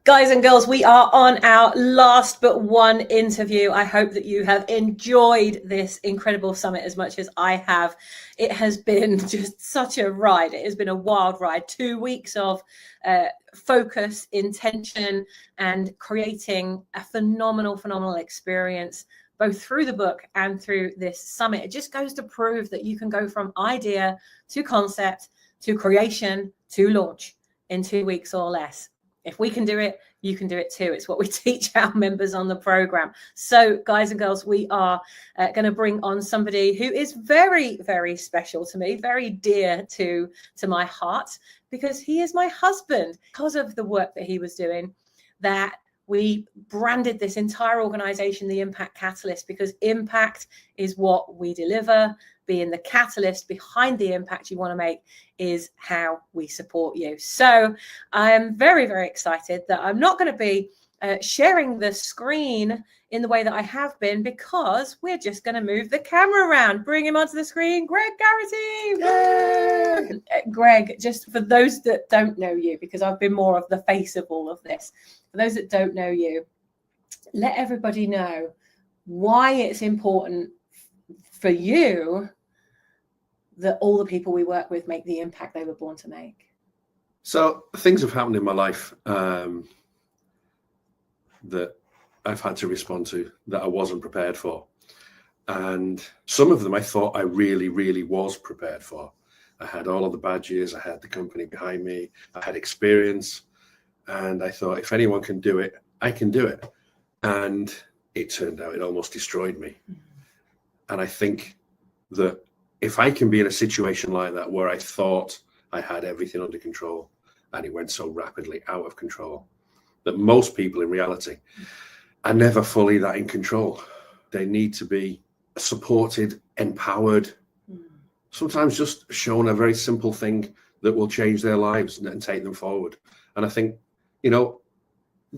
Guys and girls, we are on our last but one interview. I hope that you have enjoyed this incredible summit as much as I have. It has been just such a ride. It has been a wild ride. 2 weeks of focus, intention, and creating a phenomenal experience, both through the book and through this summit. It just goes to prove that you can go from idea to concept to creation to launch in 2 weeks or less. If we can do it, you can do it too. It's what we teach our members on the program. So guys and girls, we are going to bring on somebody who is very, very special to me, very dear to my heart, because he is my husband. Because of the work that he was doing, that we branded this entire organization the Impact Catalyst, because impact is what we deliver. Being the catalyst behind the impact you want to make is how we support you. So I am very, very excited that I'm not going to be sharing the screen in the way that I have been, because we're just going to move the camera around. Bring him onto the screen, Greg Garrity. Greg, just for those that don't know you, because I've been more of the face of all of this, for those that don't know you, let everybody know why it's important for you that all the people we work with make the impact they were born to make. So things have happened in my life that I've had to respond to that I wasn't prepared for. And some of them I thought I really, really was prepared for. I had all of the badges, I had the company behind me, I had experience, and I thought, if anyone can do it, I can do it. And it turned out it almost destroyed me. And I think that if I can be in a situation like that, where I thought I had everything under control and it went so rapidly out of control, that most people in reality are never fully that in control. They need to be supported, empowered, sometimes just shown a very simple thing that will change their lives and take them forward. And I think, you know,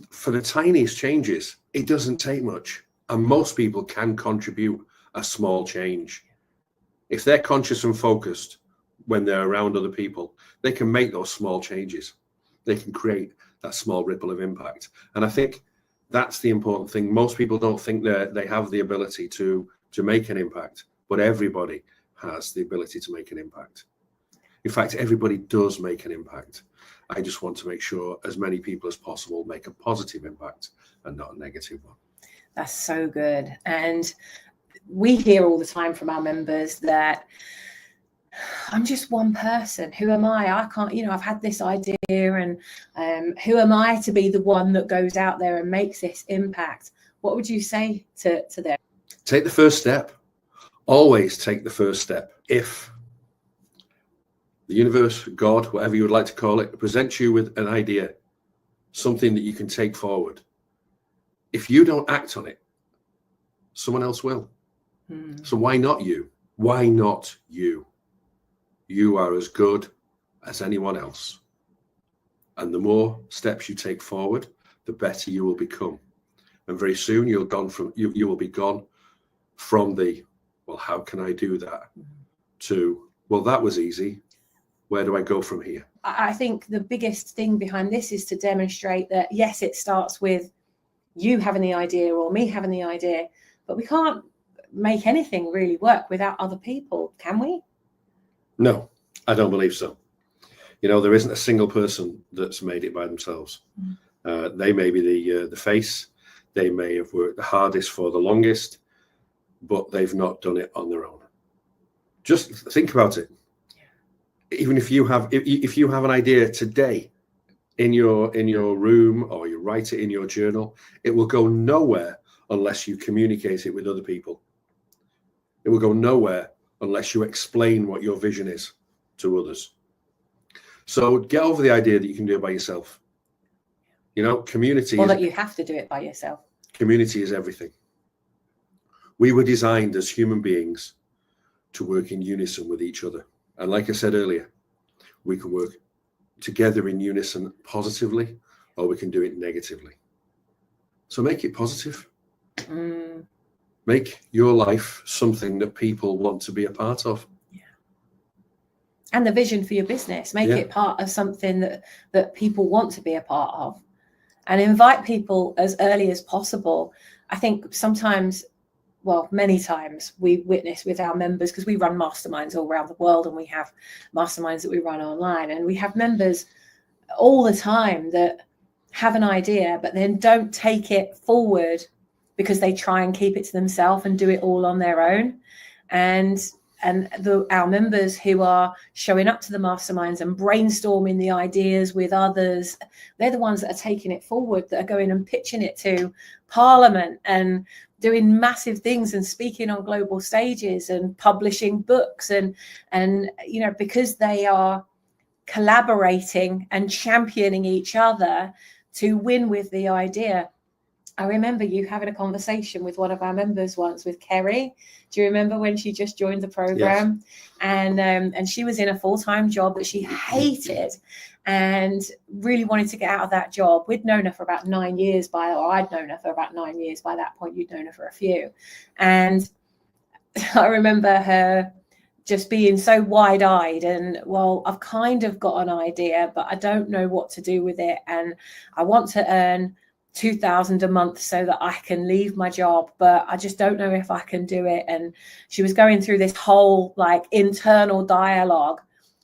for the tiniest changes, it doesn't take much. And most people can contribute a small change. If they're conscious and focused when they're around other people, they can make those small changes. They can create that small ripple of impact. And I think that's the important thing. Most people don't think that they have the ability to make an impact, but everybody has the ability to make an impact. In fact, everybody does make an impact. I just want to make sure as many people as possible make a positive impact and not a negative one. That's so good. And we hear all the time from our members that I'm just one person. Who am I? I can't, you know, I've had this idea, and who am I to be the one that goes out there and makes this impact? What would you say to them? Take the first step. Always take the first step. If the universe, God, whatever you would like to call it, presents you with an idea, something that you can take forward, if you don't act on it, someone else will. So why not you? Why not you? You are as good as anyone else. And the more steps you take forward, the better you will become. And very soon you will be gone from the, well, how can I do that? To, well, that was easy. Where do I go from here? I think the biggest thing behind this is to demonstrate that, yes, it starts with you having the idea or me having the idea, but we can't make anything really work without other people, can we? No, I don't believe so. You know, there isn't a single person that's made it by themselves. They may be the face, they may have worked the hardest for the longest, but they've not done it on their own. Just think about it. Even if you have an idea today in your room, or you write it in your journal, it will go nowhere unless you communicate it with other people. It will go nowhere unless you explain what your vision is to others. So get over the idea that you can do it by yourself. You know, community. Or that you have to do it by yourself. Community is everything. We were designed as human beings to work in unison with each other. And like I said earlier, we can work together in unison positively, or we can do it negatively. So make it positive. Make your life something that people want to be a part of. Yeah. And the vision for your business, make it part of something that people want to be a part of. and invite people as early as possible. I think sometimes, well, many times we witness with our members, because we run masterminds all around the world, and we have masterminds that we run online, and we have members all the time that have an idea but then don't take it forward because they try and keep it to themselves and do it all on their own. And our members who are showing up to the masterminds and brainstorming the ideas with others, they're the ones that are taking it forward, that are going and pitching it to Parliament and doing massive things and speaking on global stages and publishing books, and you know, because they are collaborating and championing each other to win with the idea. I remember you having a conversation with one of our members once, with Kerry. Do you remember when she just joined the program? Yes. And she was in a full-time job that she hated and really wanted to get out of that job. We'd known her for about 9 years or I'd known her for about 9 years. By that point, you'd known her for a few. And I remember her just being so wide-eyed and, well, I've kind of got an idea, but I don't know what to do with it. And I want to earn $2,000 a month so that I can leave my job, but I just don't know if I can do it. And she was going through this whole like internal dialogue.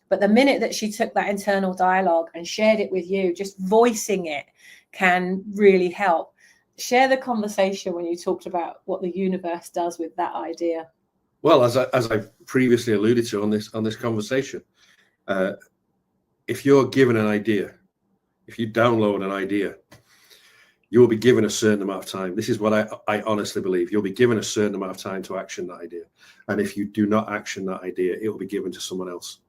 But the minute that she took that internal dialogue and shared it with you, just voicing it can really help. Share the conversation when you talked about what the universe does with that idea. Well, as I previously alluded to on this conversation, if you're given an idea, if you download an idea, you will be given a certain amount of time. This is what I honestly believe. You'll be given a certain amount of time to action that idea. And if you do not action that idea, it will be given to someone else.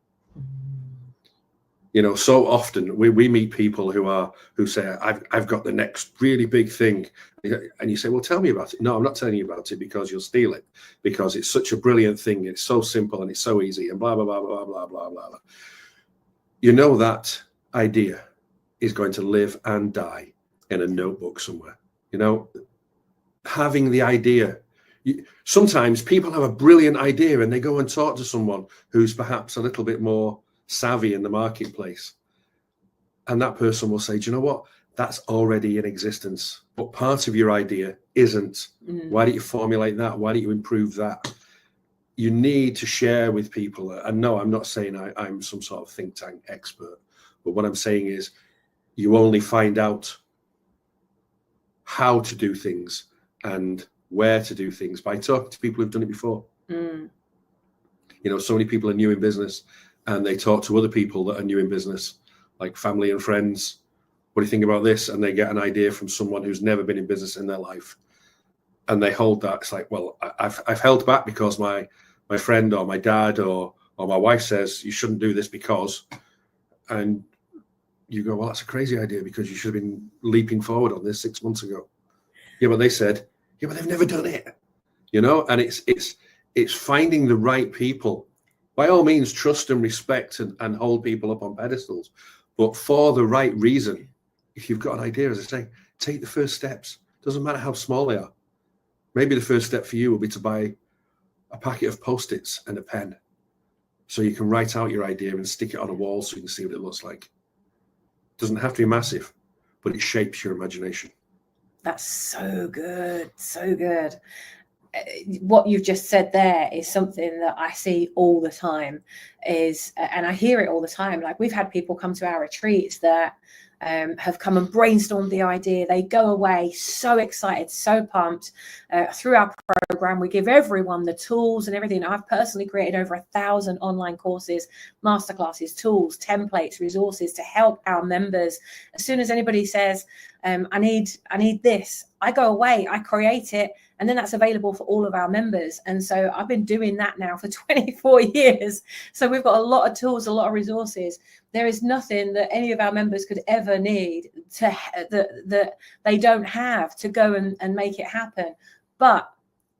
You know, so often we meet people who say, I've got the next really big thing. And you say, well, tell me about it. No, I'm not telling you about it because you'll steal it, because it's such a brilliant thing. It's so simple and it's so easy and blah, blah, blah, blah, blah, blah, blah, blah. You know, that idea is going to live and die in a notebook somewhere. You know, having the idea. Sometimes people have a brilliant idea and they go and talk to someone who's perhaps a little bit more savvy in the marketplace, and that person will say, do you know what, that's already in existence, but part of your idea isn't. Why don't you formulate that? Why don't you improve that? You need to share with people. And no, I'm not saying I'm some sort of think tank expert, but what I'm saying is you only find out how to do things and where to do things by talking to people who've done it before. You know, so many people are new in business and they talk to other people that are new in business, like family and friends. What do you think about this? And they get an idea from someone who's never been in business in their life, and they hold that. It's like, well, I've held back because my friend or my dad or my wife says you shouldn't do this because, and you go, well, that's a crazy idea because you should have been leaping forward on this 6 months ago. Yeah, but they said, yeah, but they've never done it. You know, and it's finding the right people. By all means, trust and respect and hold people up on pedestals, but for the right reason. If you've got an idea, as I say, take the first steps. Doesn't matter how small they are. Maybe the first step for you will be to buy a packet of Post-its and a pen so you can write out your idea and stick it on a wall so you can see what it looks like. It doesn't have to be massive, but it shapes your imagination. That's so good. So good. What you've just said there is something that I see all the time, and I hear it all the time. Like, we've had people come to our retreats that have come and brainstormed the idea. They go away so excited, so pumped. Through our program, we give everyone the tools and everything. I've personally created over 1,000 online courses, masterclasses, tools, templates, resources to help our members. As soon as anybody says, I need this, I go away, I create it, and then that's available for all of our members. And so I've been doing that now for 24 years. So we've got a lot of tools, a lot of resources. There is nothing that any of our members could ever need that they don't have to go and make it happen. But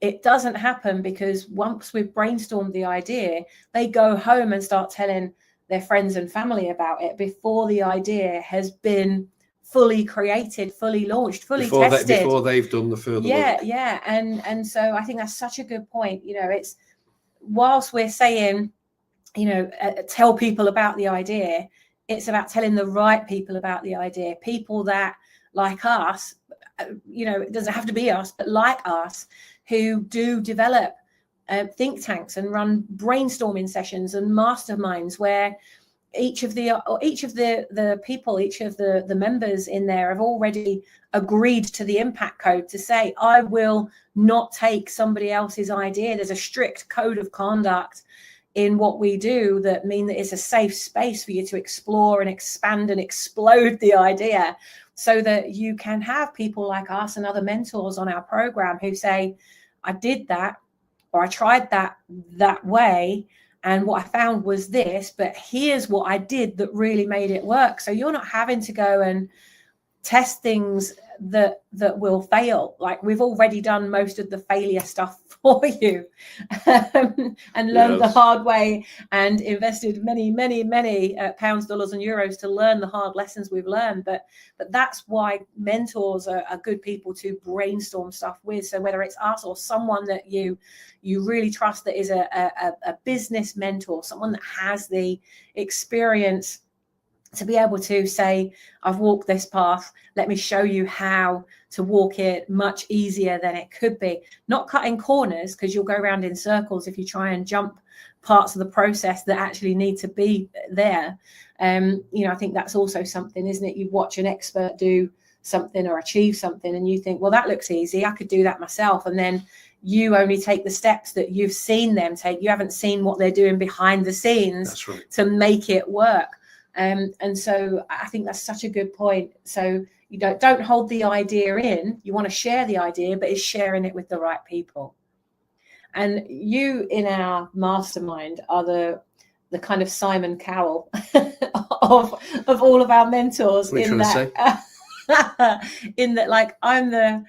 it doesn't happen because once we've brainstormed the idea, they go home and start telling their friends and family about it before the idea has been fully created, fully launched, fully tested. Before they've done the further work. Yeah. And so I think that's such a good point. You know, it's, whilst we're saying, you know, tell people about the idea, it's about telling the right people about the idea, people that like us, it doesn't have to be us, but like us, who do develop think tanks and run brainstorming sessions and masterminds where each of the people, each of the members in there have already agreed to the impact code to say, I will not take somebody else's idea. There's a strict code of conduct in what we do that mean that it's a safe space for you to explore and expand and explode the idea, so that you can have people like us and other mentors on our program who say, I did that, or I tried that way, and what I found was this, but here's what I did that really made it work. So you're not having to go and test things that will fail. Like, we've already done most of the failure stuff for you, and learned the hard way, and invested many pounds, dollars and euros to learn the hard lessons we've learned. But that's why mentors are good people to brainstorm stuff with. So whether it's us or someone that you really trust that is a business mentor, someone that has the experience to be able to say, I've walked this path, let me show you how to walk it much easier than it could be. Not cutting corners, because you'll go around in circles if you try and jump parts of the process that actually need to be there. I think that's also something, isn't it? You watch an expert do something or achieve something and you think, well, that looks easy, I could do that myself. And then you only take the steps that you've seen them take. You haven't seen what they're doing behind the scenes. That's right. To make it work. And so I think that's such a good point. So you don't hold the idea in. You want to share the idea, but it's sharing it with the right people. And you in our mastermind are the kind of Simon Cowell of all of our mentors. In that, like, I'm the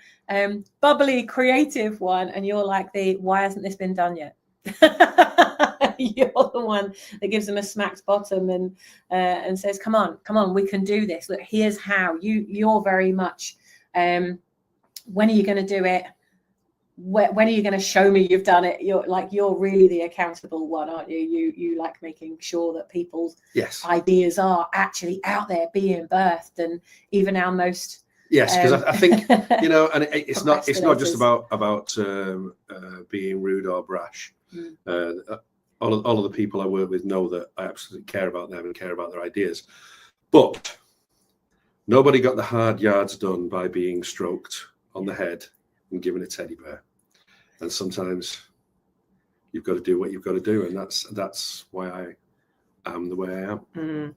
bubbly, creative one, and you're like the why hasn't this been done yet? You're the one that gives them a smacked bottom and says, come on, we can do this. Look, here's how. You're very much, when are you going to do it? When are you going to show me you've done it? You're really the accountable one, aren't you? You like making sure that people's ideas are actually out there being birthed, and even our most because I think and it's not just about being rude or brash. All of the people I work with know that I absolutely care about them and care about their ideas. But nobody got the hard yards done by being stroked on the head and given a teddy bear. And sometimes you've got to do what you've got to do, and that's why I am the way I am.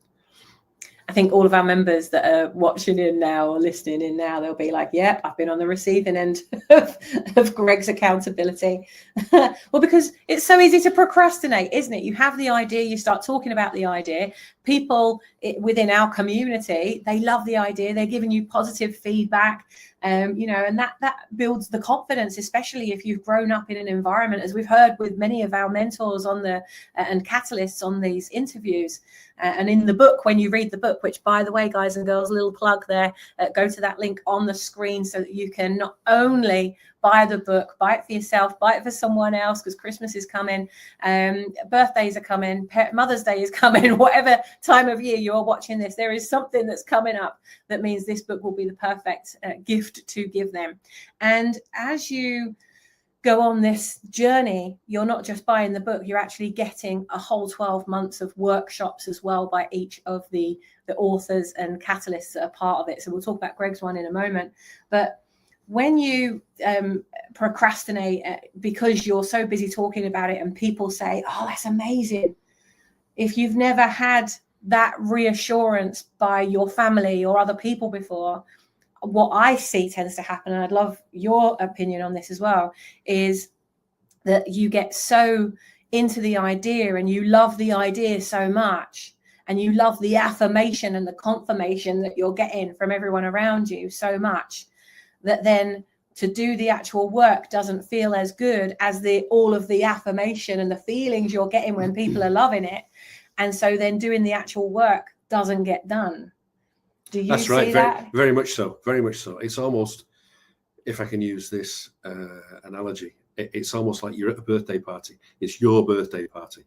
I think all of our members that are watching in now or listening in now, they'll be like, yeah, I've been on the receiving end of Greg's accountability. Well, because it's so easy to procrastinate, isn't it? You have the idea, you start talking about the idea. People within our community, they love the idea. They're giving you positive feedback. And that builds the confidence, especially if you've grown up in an environment, as we've heard with many of our mentors on and catalysts on these interviews. And in the book, when you read the book, which, by the way, guys and girls, a little plug there, go to that link on the screen so that you can not only buy the book, buy it for yourself, buy it for someone else, because Christmas is coming, birthdays are coming, Mother's Day is coming, whatever time of year you're watching this, there is something that's coming up that means this book will be the perfect gift to give them. And as you go on this journey, you're not just buying the book, you're actually getting a whole 12 months of workshops as well by each of the authors and catalysts that are part of it. So we'll talk about Greg's one in a moment. But when you procrastinate because you're so busy talking about it and people say, oh, that's amazing, if you've never had that reassurance by your family or other people before, what I see tends to happen, and I'd love your opinion on this as well, is that you get so into the idea and you love the idea so much, and you love the affirmation and the confirmation that you're getting from everyone around you so much, that then to do the actual work doesn't feel as good as all of the affirmation and the feelings you're getting when people are loving it. And so then doing the actual work doesn't get done. Do you That's right. see that? Very much so. Very much so. It's almost, if I can use this analogy, it's almost like you're at a birthday party. It's your birthday party.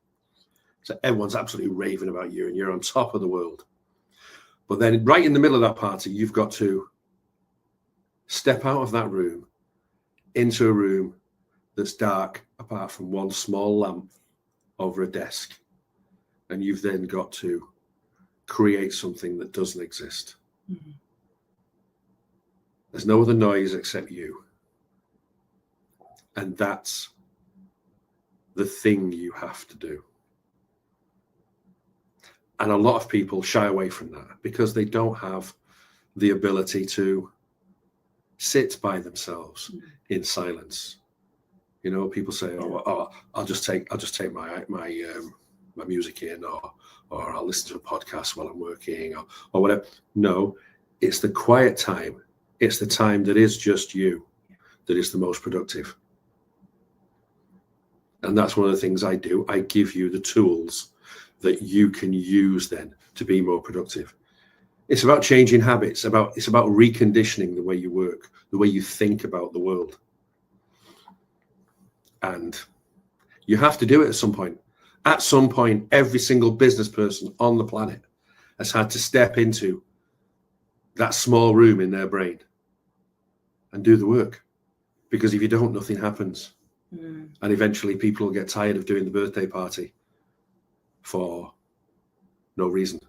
So everyone's absolutely raving about you and you're on top of the world. But then right in the middle of that party, you've got to Step out of that room into a room that's dark apart from one small lamp over a desk. And you've then got to create something that doesn't exist. Mm-hmm. There's no other noise except you. And that's the thing you have to do. And a lot of people shy away from that because they don't have the ability to sit by themselves in silence. You know, people say, "Oh, I'll just take my music in, or I'll listen to a podcast while I'm working, or whatever." No, it's the quiet time. It's the time that is just you that is the most productive. And that's one of the things I do. I give you the tools that you can use then to be more productive. It's about changing habits. It's about reconditioning the way you work, the way you think about the world. And you have to do it at some point. At some point, every single business person on the planet has had to step into that small room in their brain and do the work. Because if you don't, nothing happens. And eventually people will get tired of doing the birthday party for no reason.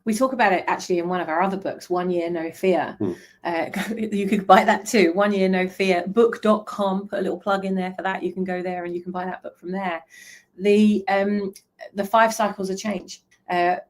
We talk about it actually in one of our other books, 1 Year No Fear. You could buy that too, 1 Year No Fear, book.com, put a little plug in there for that. You can go there and you can buy that book from there. The 5 cycles of change.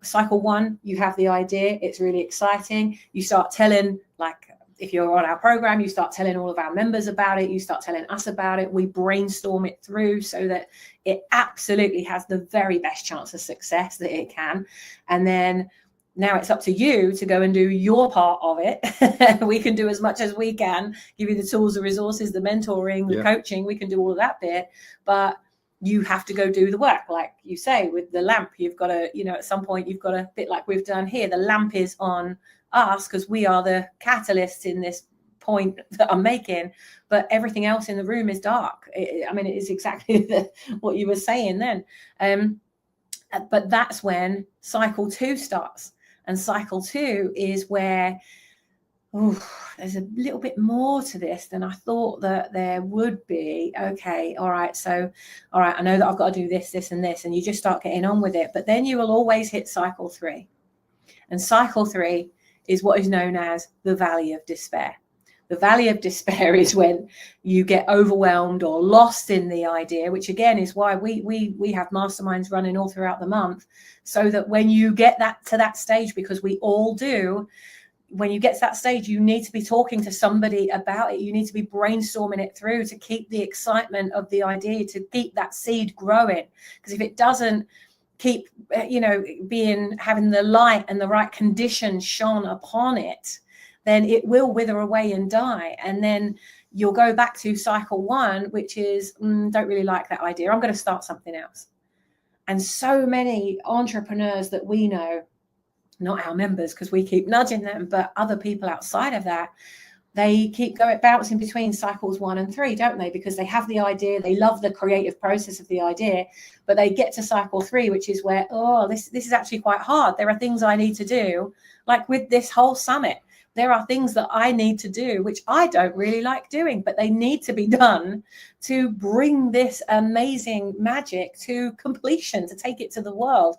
Cycle 1, you have the idea. It's really exciting. You start telling, like, if you're on our program, you start telling all of our members about it. You start telling us about it. We brainstorm it through so that it absolutely has the very best chance of success that it can. And then now it's up to you to go and do your part of it. We can do as much as we can, give you the tools, the resources, the mentoring, the coaching. We can do all of that bit, but you have to go do the work. Like you say, with the lamp, you've got to, at some point you've got to, bit like we've done here, the lamp is on us because we are the catalysts in this point that I'm making, but everything else in the room is dark. It is exactly what you were saying then. But that's when cycle 2 starts. And cycle 2 is where there's a little bit more to this than I thought that there would be. Okay, all right, I know that I've got to do this, this, and this, and you just start getting on with it. But then you will always hit cycle 3. And cycle 3 is what is known as the valley of despair. The valley of despair is when you get overwhelmed or lost in the idea, which again is why we have masterminds running all throughout the month, so that when you get to that stage, because we all do, when you get to that stage, you need to be talking to somebody about it. You need to be brainstorming it through to keep the excitement of the idea, to keep that seed growing. Because if it doesn't keep, having the light and the right conditions shone upon it, then it will wither away and die. And then you'll go back to cycle 1, which is, don't really like that idea. I'm going to start something else. And so many entrepreneurs that we know, not our members, because we keep nudging them, but other people outside of that, they keep bouncing between cycles 1 and 3, don't they? Because they have the idea, they love the creative process of the idea, but they get to cycle 3, which is where, this is actually quite hard. There are things I need to do, like with this whole summit. There are things that I need to do, which I don't really like doing, but they need to be done to bring this amazing magic to completion, to take it to the world.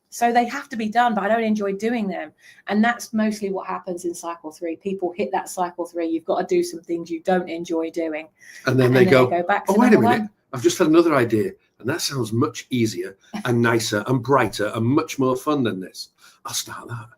So they have to be done, but I don't enjoy doing them. And that's mostly what happens in cycle 3. People hit that cycle 3. You've got to do some things you don't enjoy doing. And then they go back to wait a minute. I've just had another idea. And that sounds much easier and nicer and brighter and much more fun than this. I'll start that.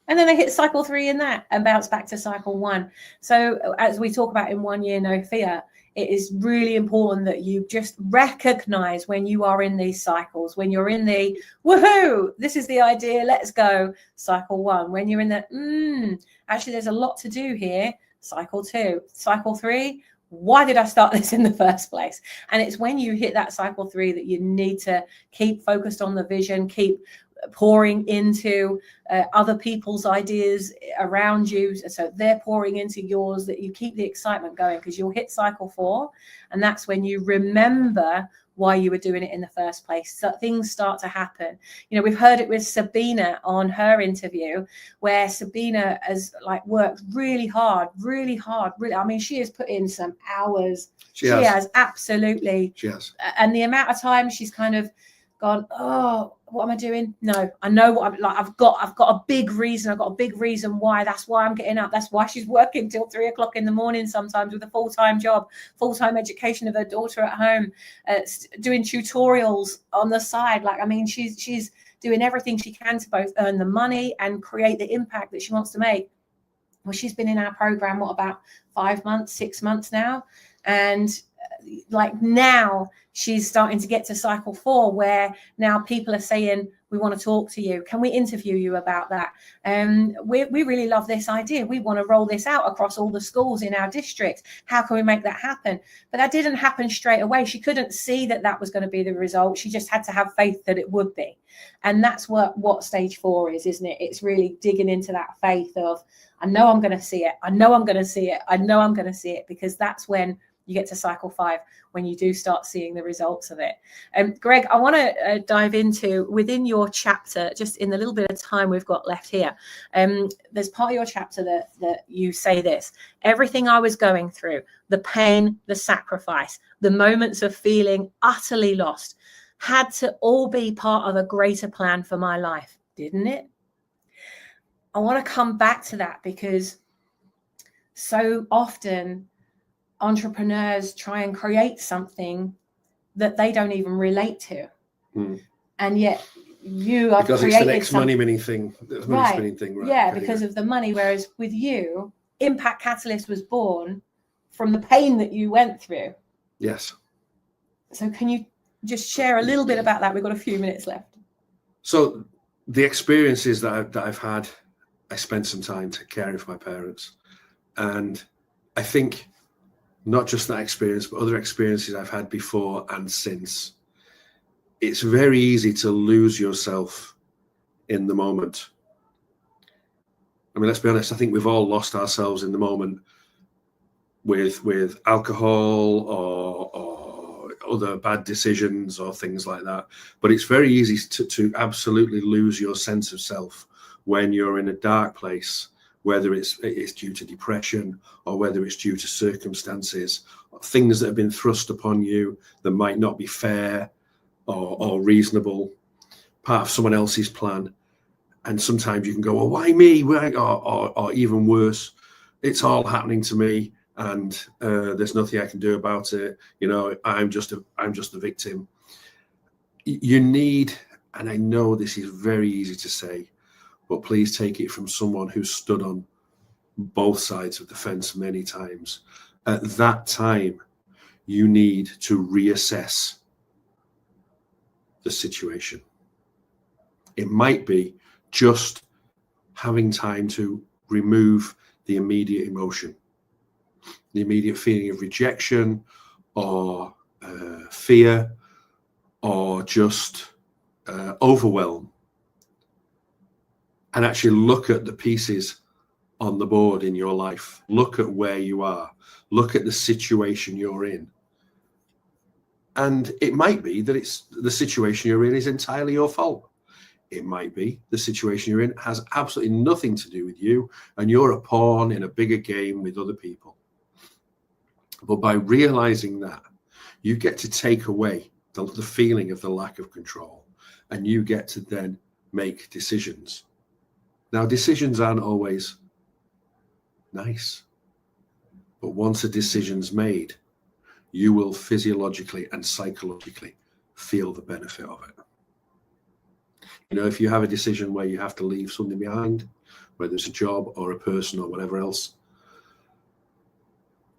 And then they hit cycle 3 in that and bounce back to cycle 1. So as we talk about in 1 Year No Fear, it is really important that you just recognize when you are in these cycles, when you're in the woohoo, this is the idea, let's go, cycle 1. When you're in the actually there's a lot to do here, cycle 2. Cycle 3, why did I start this in the first place? And it's when you hit that cycle 3 that you need to keep focused on the vision, keep pouring into other people's ideas around you, so they're pouring into yours, that you keep the excitement going, because you'll hit cycle 4, and that's when you remember why you were doing it in the first place. So things start to happen. You know, we've heard it with Sabina on her interview, where Sabina has like worked really hard. I mean, she has put in some hours. She has absolutely. She has. And the amount of time she's kind of gone, oh, what am I doing? No, I know what I'm like. I've got a big reason. I've got a big reason why. That's why I'm getting up. That's why she's working till 3 o'clock in the morning sometimes with a full-time job, full-time education of her daughter at home, doing tutorials on the side. Like, I mean, she's doing everything she can to both earn the money and create the impact that she wants to make. Well, she's been in our program, what, about 5 months, 6 months now? And like now she's starting to get to cycle 4, where now people are saying, we want to talk to you. Can we interview you about that? We really love this idea. We want to roll this out across all the schools in our district. How can we make that happen? But that didn't happen straight away. She couldn't see that that was going to be the result. She just had to have faith that it would be. And that's what stage 4 is, isn't it? It's really digging into that faith of, I know I'm going to see it. I know I'm going to see it. I know I'm going to see it, because that's when you get to cycle 5, when you do start seeing the results of it. Greg, I want to dive into within your chapter, just in the little bit of time we've got left here. There's part of your chapter that you say this: everything I was going through, the pain, the sacrifice, the moments of feeling utterly lost, had to all be part of a greater plan for my life, didn't it? I want to come back to that, because so often entrepreneurs try and create something that they don't even relate to. And yet you have because created it's the next money-spinning thing. Right. Yeah, because of the money. Whereas with you, Impact Catalyst was born from the pain that you went through. Yes. So can you just share a little bit about that? We've got a few minutes left. So the experiences that I've had, I spent some time caring for my parents. And I think not just that experience, but other experiences I've had before and since, it's very easy to lose yourself in the moment. I mean, let's be honest, I think we've all lost ourselves in the moment with alcohol or other bad decisions or things like that. But it's very easy to absolutely lose your sense of self when you're in a dark place, whether it's due to depression or whether it's due to circumstances, things that have been thrust upon you that might not be fair or reasonable, part of someone else's plan. And sometimes you can go, well, why me? Or even worse, it's all happening to me and there's nothing I can do about it. You know, I'm just the victim. You need, and I know this is very easy to say, but please take it from someone who's stood on both sides of the fence many times. At that time, you need to reassess the situation. It might be just having time to remove the immediate emotion, the immediate feeling of rejection or fear or just overwhelm, and actually look at the pieces on the board in your life. Look at where you are. Look at the situation you're in. And it might be that it's the situation you're in is entirely your fault. It might be the situation you're in has absolutely nothing to do with you and you're a pawn in a bigger game with other people. But by realizing that, you get to take away the feeling of the lack of control, and you get to then make decisions. Now, decisions aren't always nice, but once a decision's made, you will physiologically and psychologically feel the benefit of it. You know, if you have a decision where you have to leave something behind, whether it's a job or a person or whatever else,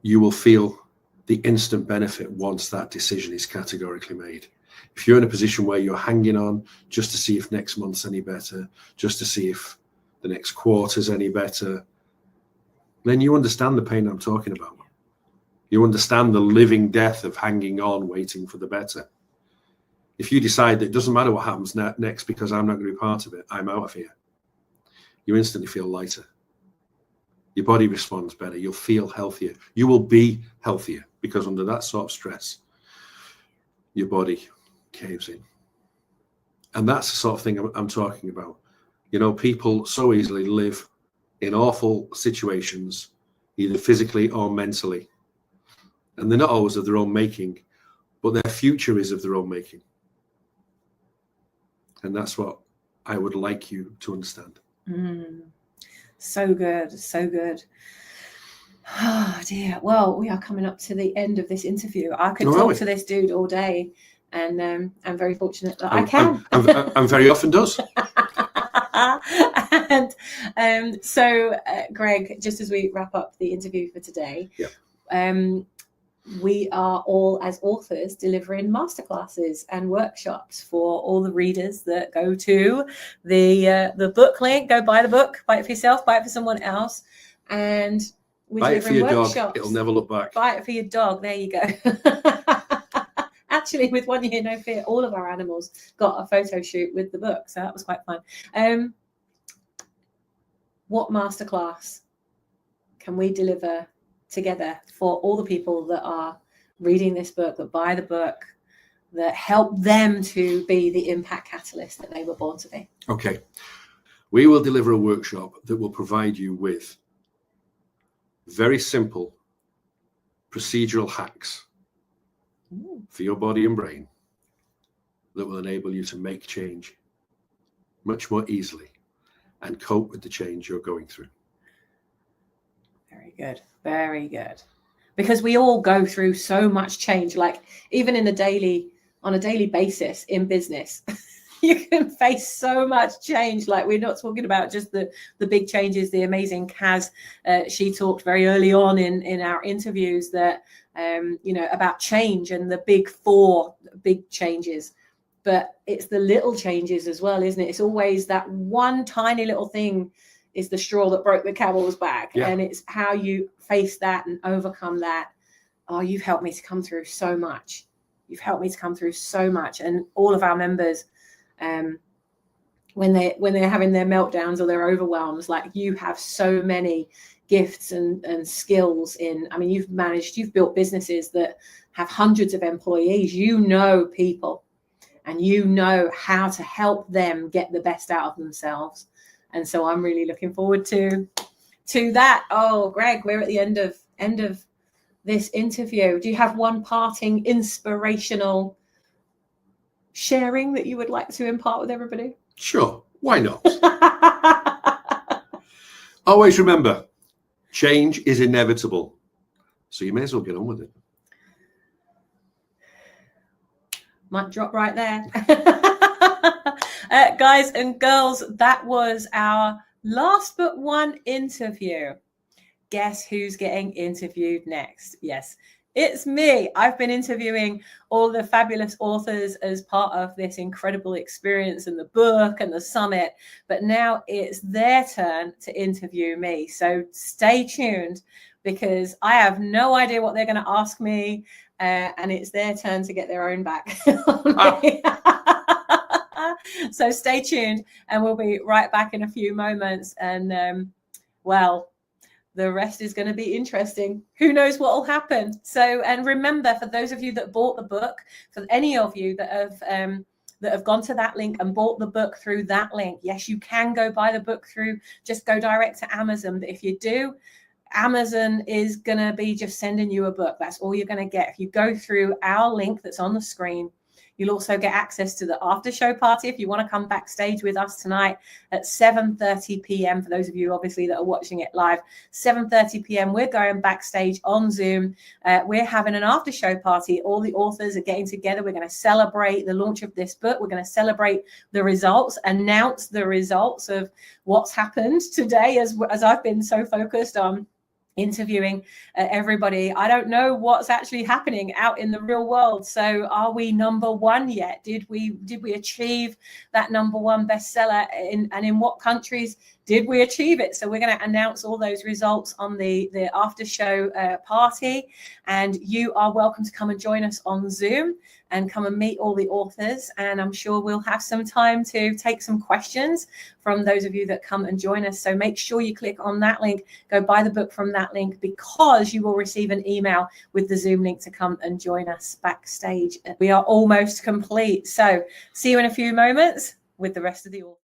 you will feel the instant benefit once that decision is categorically made. If you're in a position where you're hanging on just to see if next month's any better, just to see if the next quarter's any better, then you understand the pain I'm talking about. You understand the living death of hanging on, waiting for the better. If you decide that it doesn't matter what happens next because I'm not going to be part of it, I'm out of here, you instantly feel lighter. Your body responds better. You'll feel healthier. You will be healthier because under that sort of stress, your body caves in. And that's the sort of thing I'm talking about. You know, people so easily live in awful situations, either physically or mentally. And they're not always of their own making, but their future is of their own making. And that's what I would like you to understand. So good, so good. Oh dear. Well, we are coming up to the end of this interview. I could talk to this dude all day, and I'm very fortunate that I can. I'm very often does. And so, Greg, just as we wrap up the interview for today, we are all, as authors, delivering masterclasses and workshops for all the readers that go to the book link. Go buy the book, buy it for yourself, buy it for someone else, and we're buy it for your workshops. dog. It'll never look back. Buy it for your dog. There you go. Actually, with 1 Year No Fear, all of our animals got a photo shoot with the book, so that was quite fun. What masterclass can we deliver together for all the people that are reading this book, that buy the book, that help them to be the impact catalyst that they were born to be? Okay. We will deliver a workshop that will provide you with very simple procedural hacks for your body and brain that will enable you to make change much more easily and cope with the change you're going through. Very good. Very good. Because we all go through so much change, like even on a daily basis in business. You can face so much change. Like, we're not talking about just the big changes. The amazing Kaz, she talked very early on in our interviews that, about change and the big 4 big changes. But it's the little changes as well, isn't it? It's always that one tiny little thing is the straw that broke the camel's back. Yeah. And it's how you face that and overcome that. Oh, you've helped me to come through so much. You've helped me to come through so much. And all of our members, when they're having their meltdowns or their overwhelms, like, you have so many gifts and skills in. I mean, you've built businesses that have hundreds of employees. You know people, and you know how to help them get the best out of themselves. And so I'm really looking forward to that. Oh, Greg, we're at the end of this interview. Do you have one parting inspirational sharing that you would like to impart with everybody? Sure. Why not? Always remember, change is inevitable. So you may as well get on with it. Might drop right there. Guys and girls, that was our last but one interview. Guess who's getting interviewed next? Yes, it's me. I've been interviewing all the fabulous authors as part of this incredible experience and the book and the summit, but now it's their turn to interview me. So stay tuned, because I have no idea what they're going to ask me, and it's their turn to get their own back. So stay tuned, and we'll be right back in a few moments. And the rest is going to be interesting. Who knows what will happen? So, and remember, for those of you that bought the book, for any of you that have gone to that link and bought the book through that link, yes, you can go buy the book through, just go direct to Amazon. But if you do, Amazon is going to be just sending you a book. That's all you're going to get. If you go through our link that's on the screen, you'll also get access to the after show party if you want to come backstage with us tonight at 7:30 p.m. For those of you, obviously, that are watching it live, 7:30 p.m. We're going backstage on Zoom. We're having an after show party. All the authors are getting together. We're going to celebrate the launch of this book. We're going to celebrate the results, announce the results of what's happened today, as I've been so focused on interviewing everybody. I don't know what's actually happening out in the real world. So are we number one yet? Did we achieve that number one bestseller and in what countries did we achieve it? So we're going to announce all those results on the after show party, and you are welcome to come and join us on Zoom. and come and meet all the authors. And I'm sure we'll have some time to take some questions from those of you that come and join us. So make sure you click on that link, go buy the book from that link, because you will receive an email with the Zoom link to come and join us backstage. We are almost complete. So see you in a few moments with the rest of the authors.